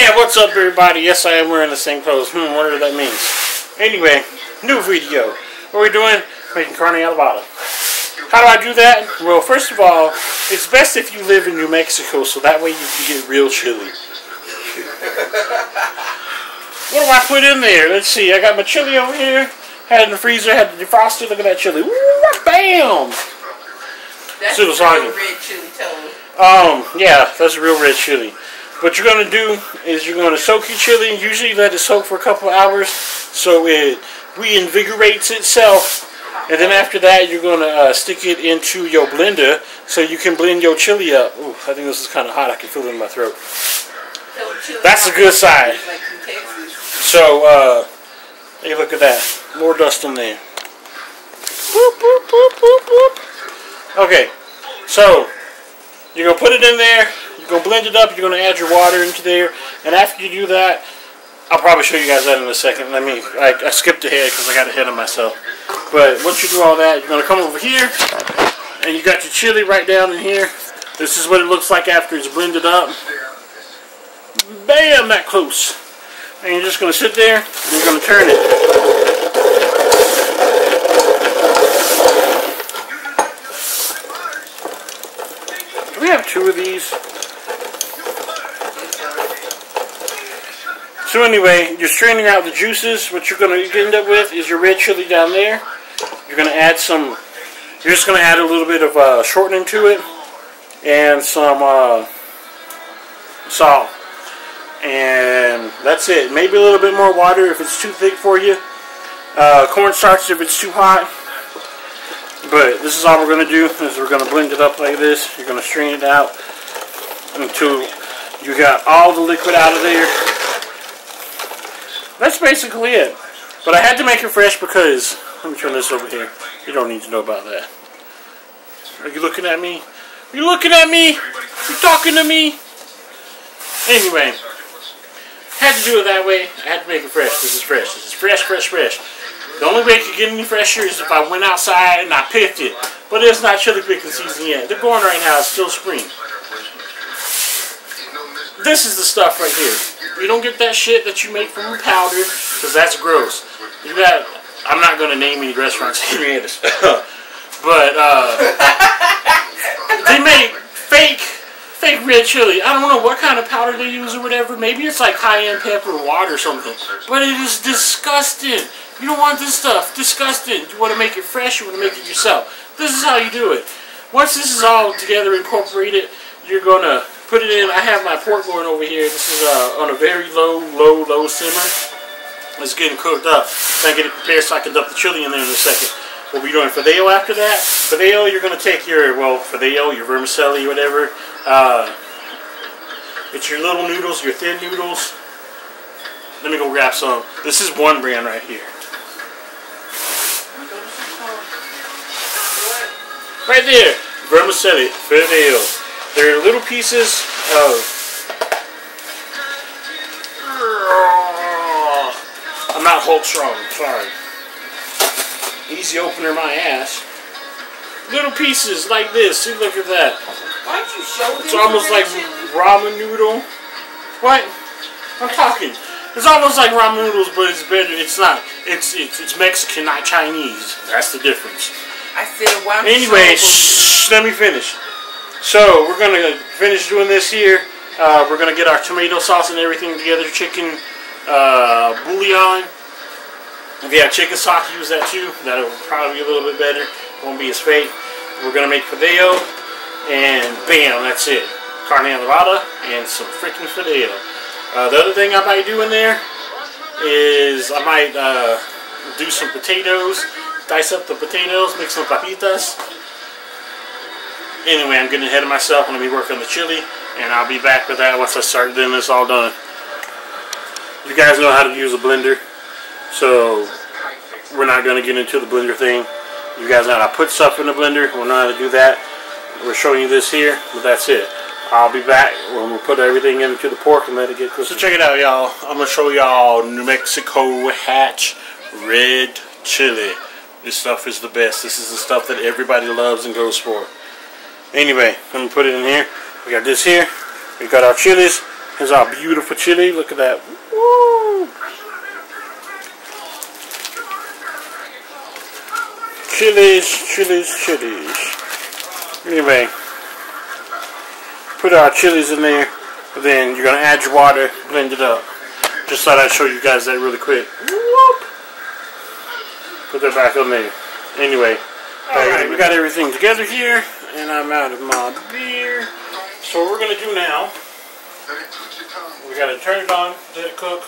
Yeah, what's up everybody? Yes, I am wearing the same clothes. Wonder what that means. Anyway, new video. What are we doing? Making Carne Adovada. How do I do that? Well, first of all, it's best if you live in New Mexico, so that way you can get real chili. What do I put in there? Let's see. I got my chili over here. Had it in the freezer. Had to defrost it. Look at that chili. Ooh, bam! That's a real red chili, tell me. Yeah, that's a real red chili. What you're going to do is you're going to soak your chili. Usually let it soak for a couple of hours so it reinvigorates itself. And then after that, you're going to stick it into your blender so you can blend your chili up. Ooh, I think this is kind of hot. I can feel it in my throat. That's a good side. So, hey, look at that. More dust on there. Whoop, whoop, whoop, whoop, whoop. Okay, so you're going to put it in there. You're going to blend it up. You're going to add your water into there. And after you do that, I'll probably show you guys that in a second. I skipped ahead because I got ahead of myself. But once you do all that, you're going to come over here. And you got your chili right down in here. This is what it looks like after it's blended up. Bam! That close. And you're just going to sit there. And you're going to turn it. Do we have two of these? So anyway, you're straining out the juices. What you're going to end up with is your red chili down there. You're going to add some, you're just going to add a little bit of shortening to it. And some salt. And that's it. Maybe a little bit more water if it's too thick for you. Cornstarch if it's too hot. But this is all we're going to do. Is we're going to blend it up like this. You're going to strain it out until you got all the liquid out of there. That's basically it. But I had to make it fresh because, let me turn this over here. You don't need to know about that. Are you looking at me? Are you looking at me? You talking to me? Anyway, had to do it that way. I had to make it fresh. This is fresh. This is fresh, fresh, fresh. The only way it could get any fresher is if I went outside and I picked it. But it's not chili picking season yet. They're going right now. It's still spring. This is the stuff right here. You don't get that shit that you make from a powder, because that's gross. You got, I'm not going to name any restaurants in Henrietta's. But, they make fake red chili. I don't know what kind of powder they use or whatever. Maybe it's like cayenne pepper or water or something. But it is disgusting. You don't want this stuff. Disgusting. You want to make it fresh. You want to make it yourself. This is how you do it. Once this is all together incorporated, you're going to put it in. I have my pork going over here. This is on a very low simmer. It's getting cooked up. I get it prepared so I can dump the chili in there in a second. We'll be doing Fideo after that. Fideo, you're going to take your, Fideo, your vermicelli, whatever. It's your little noodles, your thin noodles. Let me go grab some. This is one brand right here. Right there. Vermicelli, Fideo. They're little pieces of... I'm not Hulk strong, sorry. Easy opener my ass. Little pieces like this. See, look at that. Why don't you show them? It's almost like ramen noodle. What? I'm talking. It's almost like ramen noodles, but it's better. It's not. It's Mexican, not Chinese. That's the difference. I said, why don't you anyway, shh, let me finish. So, we're going to finish doing this here. We're going to get our tomato sauce and everything together. Chicken bouillon. If you have chicken stock, use that too. That'll probably be a little bit better. Won't be as fake. We're going to make Fideo. And bam, that's it. Carne Adovada and some freaking Fideo. The other thing I might do in there is I might do some potatoes. Dice up the potatoes, make some papitas. Anyway, I'm getting ahead of myself. I'm going to be working on the chili, and I'll be back with that once I start getting this all done. You guys know how to use a blender, so we're not going to get into the blender thing. You guys know how to put stuff in the blender. We'll know how to do that. We're showing you this here, but that's it. I'll be back when we put everything into the pork and let it get cooked. So check it out, y'all. I'm going to show y'all New Mexico Hatch Red Chile. This stuff is the best. This is the stuff that everybody loves and goes for. Anyway, let me put it in here. We got this here. We got our chilies. Here's our beautiful chili. Look at that. Woo! Chilies. Anyway, put our chilies in there. And then you're going to add your water, blend it up. Just thought I'd show you guys that really quick. Whoop. Put that back on there. Anyway, alright, we got everything together here. And I'm out of my beer. So what we're going to do now, we got to turn it on, let it cook.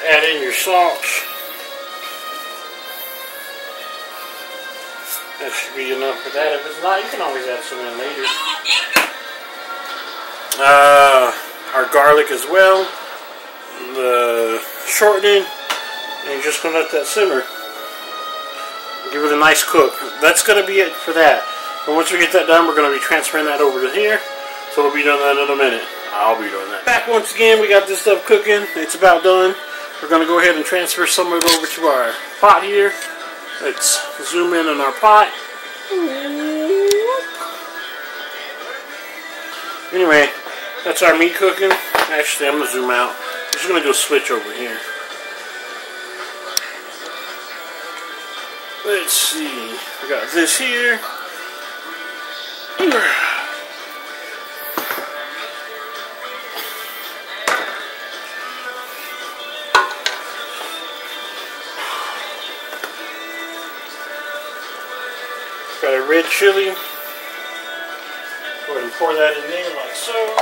Add in your salt. That should be enough for that. If it's not, you can always add some in later. Our garlic as well. The shortening. And you're just going to let that simmer. Give it a nice cook. That's going to be it for that. And once we get that done, we're going to be transferring that over to here. So we'll be doing that in a minute. I'll be doing that. Back once again, we got this stuff cooking. It's about done. We're going to go ahead and transfer some of it over to our pot here. Let's zoom in on our pot. Anyway, that's our meat cooking. Actually, I'm going to zoom out. I'm just going to do a switch over here. Let's see. We got this here. Got a red chili. Go ahead and pour that in there like so.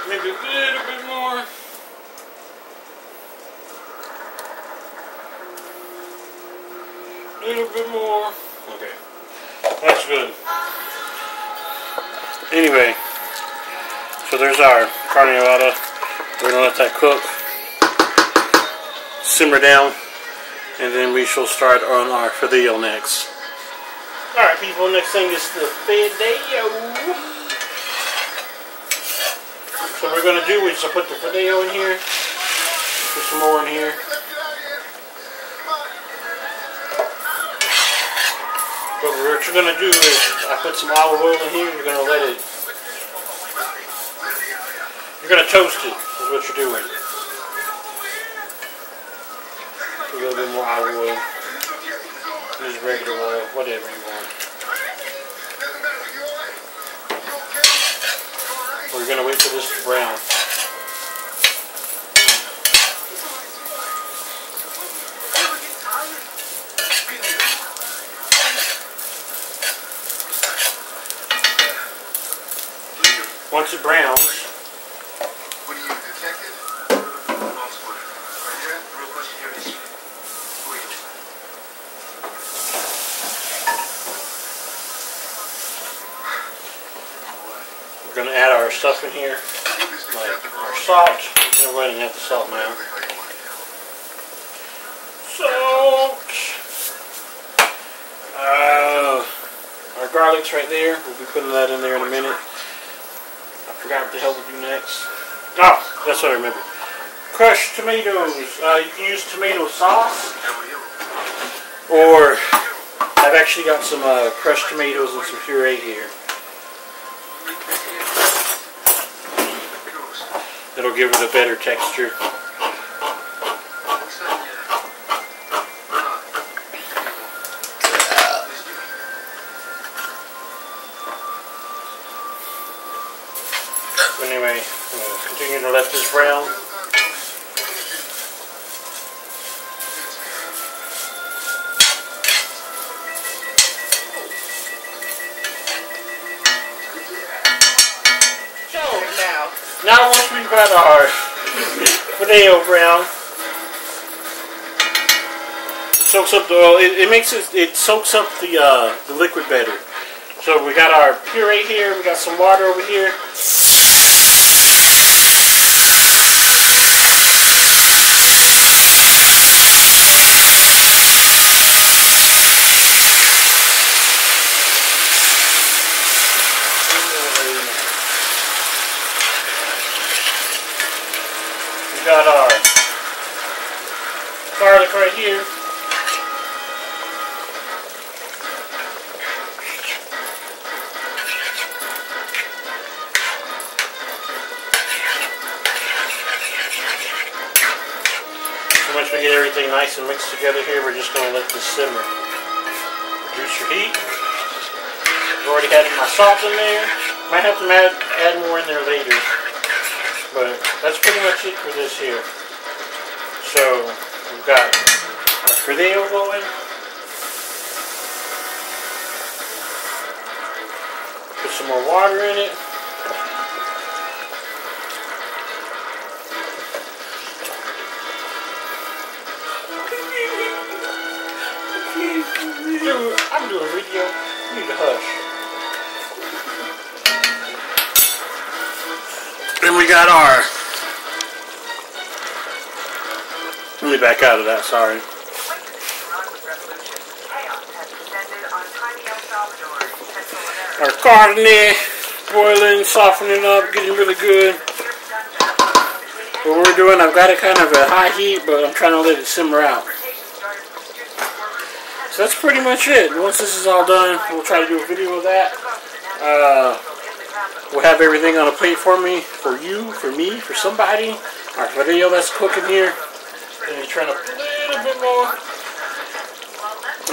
Maybe a little bit more. A little bit more. Okay. That's good. Anyway, so there's our Carne Adovada. We're going to let that cook, simmer down, and then we shall start on our Fideo next. Alright people, next thing is the Fideo. So what we're going to do is put the Fideo in here, put some more in here. But what you're going to do is, I put some olive oil in here, you're going to let it, you're going to toast it, is what you're doing. Put a little bit more olive oil, use regular oil, whatever you want. We're going to wait for this to brown. Once it browns, we're going to add our stuff in here, like our salt. I'm going to add the salt now. Salt. Our garlic's right there. We'll be putting that in there in a minute. I forgot what the hell to do next. Oh, that's what I remember. Crushed tomatoes. You can use tomato sauce, or I've actually got some crushed tomatoes and some puree here. It'll give it a better texture. Anyway, I'm going to continue to let this brown. Now once we've got our Fideo brown, soaks up the oil. It makes it soaks up the liquid better. So we got our puree here. We got some water over here. We got our garlic right here. Once we get everything nice and mixed together here, we're just going to let this simmer. Reduce your heat. I've already had my salt in there. Might have to add more in there later. But that's pretty much it for this here. So we've got our Fideo going. Put some more water in it. Dude, I'm doing a video. You need to hush. Then we got our... Let me back out of that, sorry. Our carne, boiling, softening up, getting really good. What we're doing, I've got it kind of at high heat, but I'm trying to let it simmer out. So that's pretty much it. Once this is all done, we'll try to do a video of that. We'll have everything on a plate for me, for you, for me, for somebody. Our Fideo that's cooking here. And we turn up a little bit more.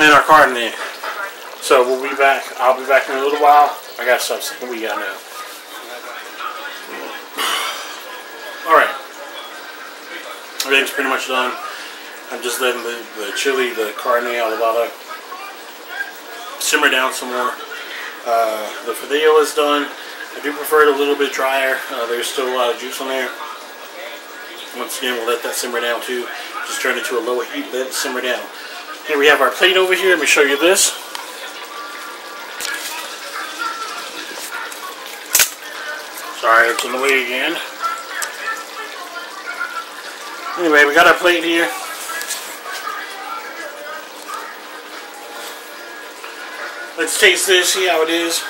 And our carne. So we'll be back. I'll be back in a little while. I got stuff saying we got now. Alright. Everything's pretty much done. I'm just letting the chili, the Carne Adovada, simmer down some more. The Fideo is done. I do prefer it a little bit drier. There's still a lot of juice on there. Once again, we'll let that simmer down too. Just turn it to a lower heat, let it simmer down. Here we have our plate over here. Let me show you this. Sorry, it's in the way again. Anyway, we got our plate here. Let's taste this, see how it is.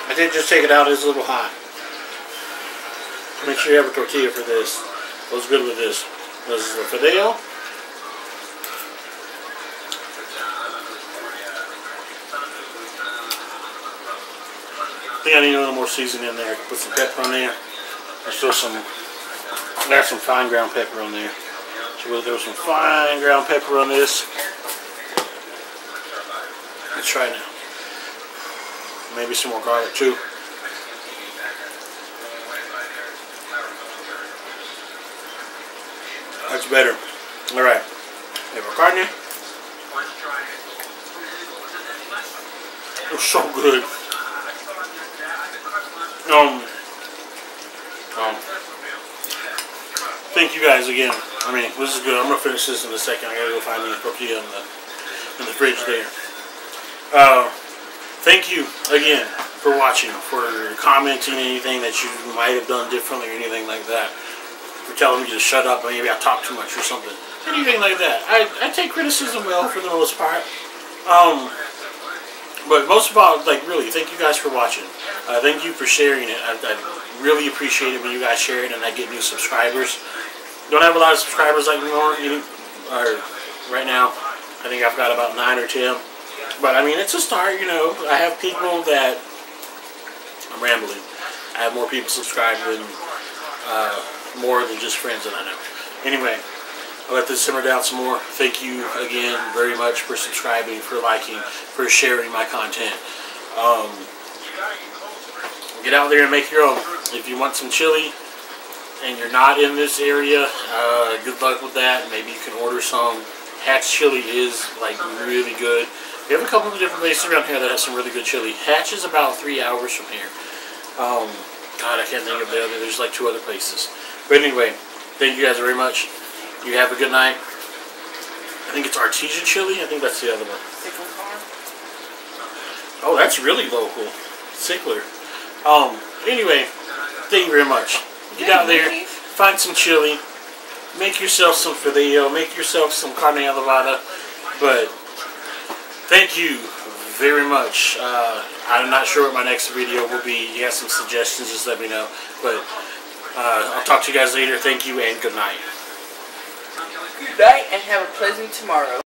I did just take it out, it's a little hot. Make sure you have a tortilla for this. Goes good with this. This is the Fideo. I think I need a little more seasoning in there. Put some pepper on there. There's still some, there's some fine ground pepper on there. So we'll throw some fine ground pepper on this. Let's try it now. Maybe some more garlic too. That's better. Alright. We have our carne. It's so good. Thank you guys again. I mean, this is good. I'm gonna finish this in a second. I gotta go find the tortilla in the fridge there. Thank you again for watching, for commenting anything that you might have done differently or anything like that. For telling me to shut up, or maybe I talk too much or something. Anything like that. I take criticism well for the most part. But most of all, like, really, thank you guys for watching. Thank you for sharing it. I really appreciate it when you guys share it and I get new subscribers. Don't have a lot of subscribers like more right now. I think I've got about 9 or 10. But I mean, it's a start, you know. I have people that, I'm rambling. I have more people subscribed than more than just friends that I know. Anyway, I'll let this simmer down some more. Thank you again very much for subscribing, for liking, for sharing my content. Get out there and make your own. If you want some chili and you're not in this area, good luck with that. Maybe you can order some. Hatch chili is like really good. We have a couple of different places around here that have some really good chili. Hatch is about 3 hours from here. God, I can't think of the other. There's like 2 other places. But anyway, thank you guys very much. You have a good night. I think it's artesian chili. I think that's the other one. Sickle farm. Oh, that's really local. Sickler. Anyway, thank you very much. Get out there, find some chili, make yourself some Fideo, make yourself some Carne Adovada. But thank you very much. I'm not sure what my next video will be. You have some suggestions, just let me know. But I'll talk to you guys later. Thank you and good night. Good night and have a pleasant tomorrow.